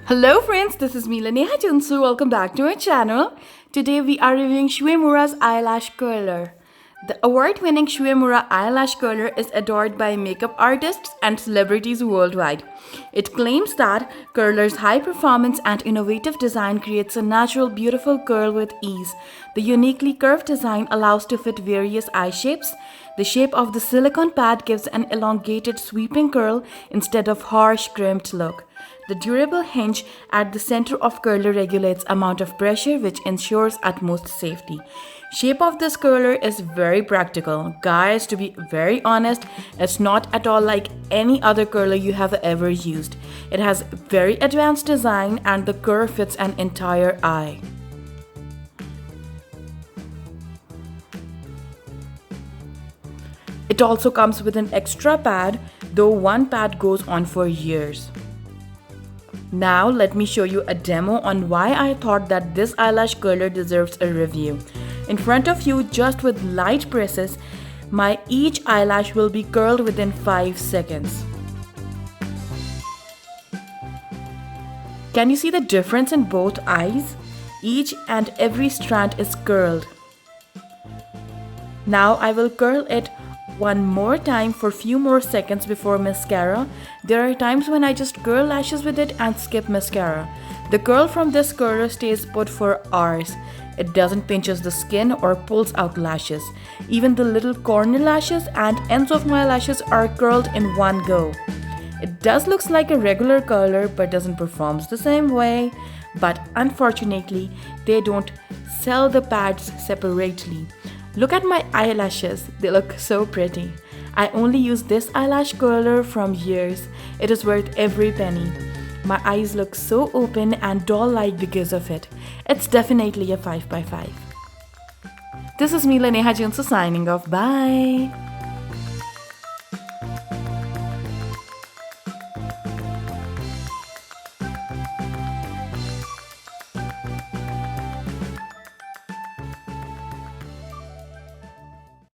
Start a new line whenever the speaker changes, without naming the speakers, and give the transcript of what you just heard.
Hello friends, this is me Neha Junsu. Welcome back to our channel. Today we are reviewing Shu Uemura's Eyelash Curler. The award-winning Shu Uemura Eyelash Curler is adored by makeup artists and celebrities worldwide. It claims that curler's high performance and innovative design creates a natural, beautiful curl with ease. The uniquely curved design allows to fit various eye shapes. The shape of the silicone pad gives an elongated, sweeping curl instead of harsh, crimped look. The durable hinge at the center of curler regulates amount of pressure, which ensures utmost safety. Shape of this curler is very practical. Guys, to be very honest, it's not at all like any other curler you have ever used. It has very advanced design and the curve fits an entire eye. It also comes with an extra pad, though one pad goes on for years. Now let me show you a demo on why I thought that this eyelash curler deserves a review. In front of you, just with light presses, my each eyelash will be curled within 5 seconds. Can you see the difference in both eyes? Each and every strand is curled. Now I will curl it one more time for few more seconds before mascara. There are times when I just curl lashes with it and skip mascara. The curl from this curler stays put for hours. It doesn't pinches the skin or pulls out lashes. Even the little corner lashes and ends of my lashes are curled in one go. It does looks like a regular curler but doesn't perform the same way. But unfortunately, they don't sell the pads separately. Look at my eyelashes, they look so pretty. I only use this eyelash curler from years. It is worth every penny. My eyes look so open and doll-like because of it. It's definitely a 5 by 5. This is me Neha Junsu signing off. Bye.